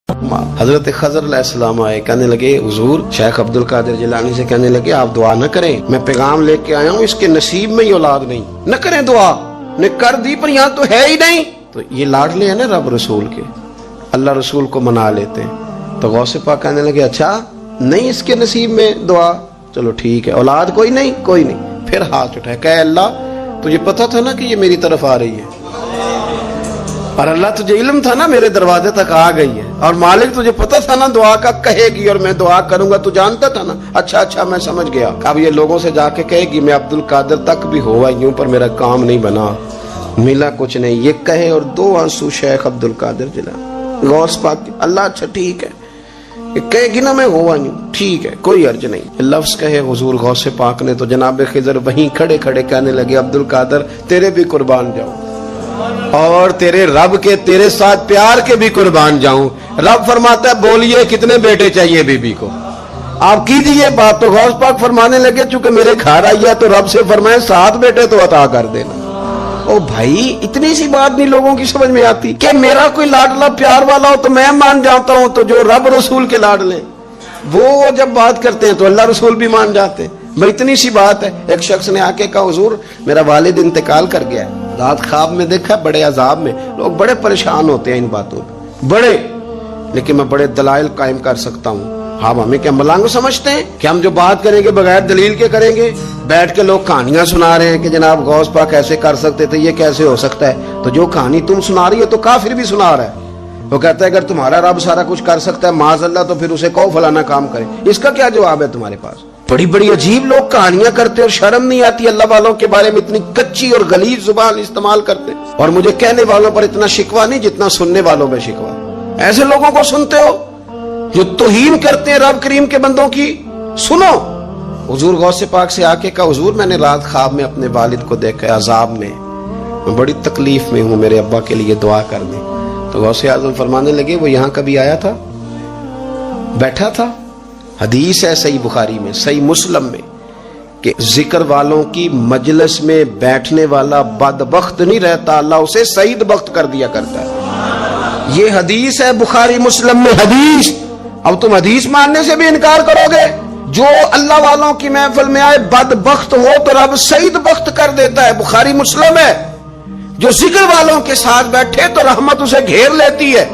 हजरत खजर अलैहिस्सलाम आए, कहने लगे हुजूर शेख अब्दुल कादिर जिलानी से कहने लगे आप दुआ न करें, मैं पैगाम लेके आया हूँ, इसके नसीब में ही औलाद नहीं, न करें दुआ, ने कर दी पर यहाँ तो है ही नहीं। तो ये लाडले हैं ना रब रसूल के, अल्लाह रसूल को मना लेते हैं। तो गौसे पाक कहने लगे अच्छा नहीं इसके नसीब में दुआ, चलो ठीक है, औलाद कोई नहीं, कोई नहीं। फिर हाथ उठाए, कहे अल्लाह तुझे पता था ना कि ये मेरी तरफ आ रही है, और अल्लाह तुझे इल्म था ना मेरे दरवाजे तक आ गई है, और मालिक तुझे पता था ना दुआ का कहेगी और मैं दुआ करूंगा, तू जानता था ना। अच्छा मैं समझ गया। अब ये लोगों से जाके कहेगी मैं अब्दुल कादिर तक भी हुआ यूं पर मेरा काम नहीं बना, मिला कुछ नहीं, ये कहे और दो आंसू शेख अब्दुल कादिर जिलानी गौस पाक, अल्लाह अच्छा ठीक है, ये कहेगी ना मैं हुआ यूं, ठीक है कोई अर्ज नहीं। लफ्ज कहे हुजूर गौसे पाक ने तो जनाब खिजर वहीं खड़े खड़े कहने लगे अब्दुल कादिर तेरे भी कुर्बान जाऊं, और तेरे रब के तेरे साथ प्यार के भी कुर्बान जाऊं। रब फरमाता है बोलिए कितने बेटे चाहिए बीबी को, आप कीजिए बात। तो गौस पाक फरमाने लगे चूंकि मेरे घर आई है तो रब से फरमाए 7 बेटे तो अता कर देना। ओ भाई इतनी सी बात नहीं लोगों की समझ में आती कि मेरा कोई लाडला प्यार वाला हो तो मैं मान जाता हूं, तो जो रब रसूल के लाडले वो जब बात करते हैं तो अल्लाह रसूल भी मान जाते हैं। भाई इतनी सी बात है। एक शख्स ने आके कहा हुजूर मेरा वालिद इंतकाल कर गया है, रात ख्वाब में देखा बड़े अजाब में, लोग बड़े परेशान होते हैं इन बातों पे बड़े, लेकिन मैं बड़े दलाइल कायम कर सकता हूँ। हाँ हमें क्या मलांग समझते हैं कि हम जो बात करेंगे बगैर दलील के करेंगे? बैठ के लोग कहानियां सुना रहे हैं कि जनाब गौस पाक ऐसे कर सकते थे, ये कैसे हो सकता है। तो जो कहानी तुम सुना रही हो तो काफिर भी सुना रहा है। वो कहता है अगर तुम्हारा रब सारा कुछ कर सकता है माज़अल्लाह तो फिर उसे कहो फलाना काम करे। इसका क्या जवाब है तुम्हारे पास? बड़ी बड़ी अजीब लोग कहानियां करते और शर्म नहीं आती अल्लाह वालों के बारे में, इतनी कच्ची और गलीज जुबान इस्तेमाल करते। और मुझे कहने वालों पर इतना शिकवा नहीं जितना सुनने वालों में शिकवा। ऐसे लोगों को सुनते हो जो तौहीन करते हैं रब करीम के बंदों की। सुनो हुजूर गौसे पाक से आके कहा हुजूर मैंने रात ख्वाब में अपने वालिद को देखा अजाब में, मैं बड़ी तकलीफ में हूँ, मेरे अब्बा के लिए दुआ कर दे। तो गौसे आजम फरमाने लगे वो यहाँ कभी आया था, बैठा था। हदीस है सही बुखारी में सही मुस्लिम में कि जिक्र वालों की मजलिस में बैठने वाला बदबख्त नहीं रहता, अल्लाह उसे सईद बख्त कर दिया करता है। ये हदीस है बुखारी मुस्लिम में हदीस। अब तुम हदीस मानने से भी इनकार करोगे? जो अल्लाह वालों की महफिल में आए बदबख्त हो तो रब सईद बख्त कर देता है, बुखारी मुस्लिम है। जो जिक्र वालों के साथ बैठे तो रहमत उसे घेर लेती है।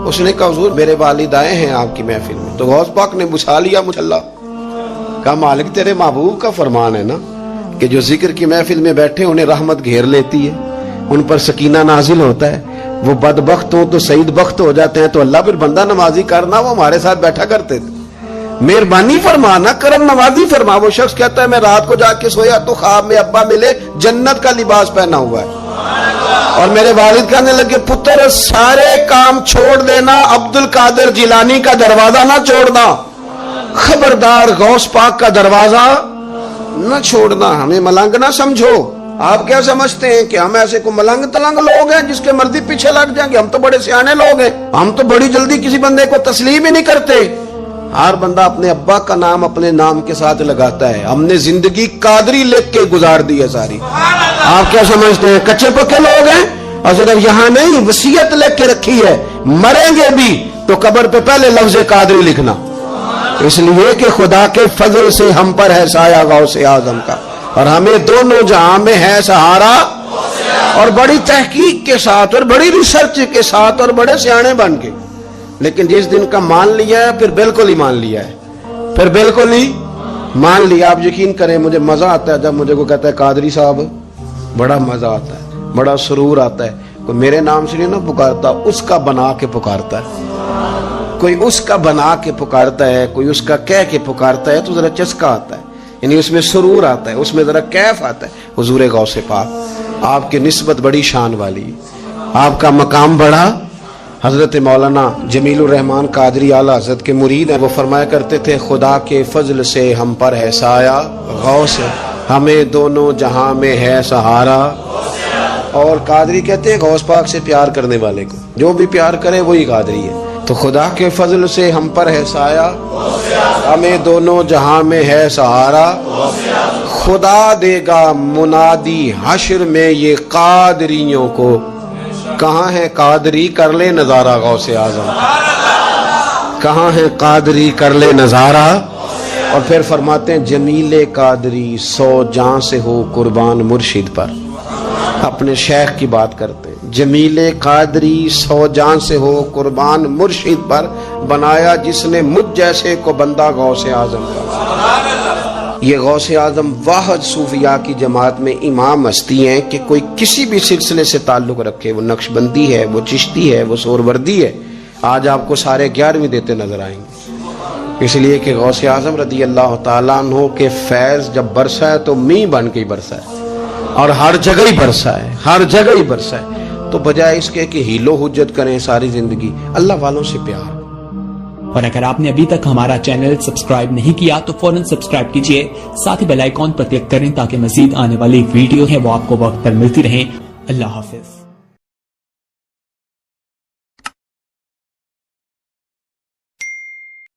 उसने कहा हुजूर मेरे वालिद आए हैं आपकी महफिल में। तो गौस पाक ने बुझा लिया मुझल्ला, कहा मालिक तेरे महबूब का फरमान है ना कि जो जिक्र की महफिल में बैठे उन्हें रहमत घेर लेती है, उन पर सकीना नाजिल होता है, वो बदबख्त हो तो सईद बख्त हो जाते हैं। तो अल्लाह फिर बंदा नमाजी करना, वो हमारे साथ बैठा करते थे, मेहरबानी फरमाना करम नवाजी फरमा। वो शख्स कहता है मैं रात को जाके सोया तो ख्वाब में अब्बा मिले जन्नत का लिबास पहना हुआ है, और मेरे वालिद कहने लगे पुत्र सारे काम छोड़ देना, अब्दुल कादिर जिलानी का दरवाजा ना छोड़ना, खबरदार गौस पाक का दरवाजा न छोड़ना, हमें मलंग ना समझो। आप क्या समझते हैं कि हम ऐसे को मलंग तलंग लोग हैं जिसके मर्जी पीछे लग जाएंगे? हम तो बड़े सियाने लोग हैं, हम तो बड़ी जल्दी किसी बंदे को तस्लीम ही नहीं करते। हर बंदा अपने अब्बा का नाम अपने नाम के साथ लगाता है। हमने जिंदगी कादरी लिख के गुजार दी है सारी। आप क्या समझते हैं कच्चे पक्के लोग हैं? और सिर्फ यहाँ नहीं वसीयत लिख के रखी है, मरेंगे भी तो कब्र पे पहले लफ्ज कादरी लिखना, इसलिए कि खुदा के फजल से हम पर है साया गौसे आजम का, और हमें दोनों जहां में है सहारा। और बड़ी तहकीक के साथ और बड़ी रिसर्च के साथ और बड़े सियाने बन के, लेकिन जिस दिन का मान लिया है फिर बिल्कुल ही मान लिया है, फिर बिल्कुल ही मान लिया। आप यकीन करें मुझे मजा आता है जब मुझे को कहता है कादरी साहब, बड़ा मजा आता है, बड़ा सुरूर आता है। कोई मेरे नाम से नहीं ना पुकारता, उसका बना के पुकारता है, कोई उसका बना के पुकारता है, कोई उसका कह के पुकारता है, तो जरा चस्का आता है, यानी उसमें सुरूर आता है, उसमें जरा कैफ आता है। हुजूर गौसे पाक आपकी निस्बत बड़ी शान वाली, आपका मकाम बड़ा। हजरत मौलाना जमीलुर रहमान कादरी आला हजरत के मुरीद हैं, वो फरमाया करते थे खुदा के फजल से हम पर है साया गौस, हमें दोनों जहां में है सहारा। और कादरी कहते हैं गौस पाक से प्यार करने वाले को जो भी प्यार करे वही कादरी है। तो खुदा के फजल से हम पर है साया, हमें दोनों जहां में है सहारा। खुदा देगा मुनादी हश्र में ये कादरियों को, कहाँ है कादरी कर ले नजारा गौसे आजम। کہاں ہے قادری کر لے نظارہ، اور پھر فرماتے ہیں جمیل قادری 100 جاں سے ہو قربان مرشد پر. اپنے شیخ کی بات کرتے ہیں. جمیل قادری 100 جاں سے ہو قربان مرشد پر، بنایا جس نے مجھ جیسے کو بندہ غوث اعظم کا. یہ غوث اعظم واحد صوفیاء کی جماعت میں امام ہستی ہیں کہ کوئی کسی بھی سلسلے سے تعلق رکھے، وہ نقشبندی ہے، وہ چشتی ہے، وہ سہروردی ہے، آج آپ کو سارے 11ویں دیتے نظر آئیں گے. اس لیے کہ غوث اعظم رضی اللہ تعالیٰ عنہ کے فیض جب برسا ہے تو می بن کے ہی برسا ہے، اور ہر جگہ ہی برسا ہے، ہر جگہ ہی برسا ہے. تو بجائے اس کے کہ ہیلو حجت کریں ساری زندگی، اللہ والوں سے پیار. اور اگر آپ نے ابھی تک ہمارا چینل سبسکرائب نہیں کیا تو فوراً سبسکرائب کیجئے، ساتھ ہی بیل آئیکن پر کلک کریں تاکہ مزید آنے والی ویڈیو ہے وہ آپ کو وقت پر ملتی رہیں. اللہ حافظ.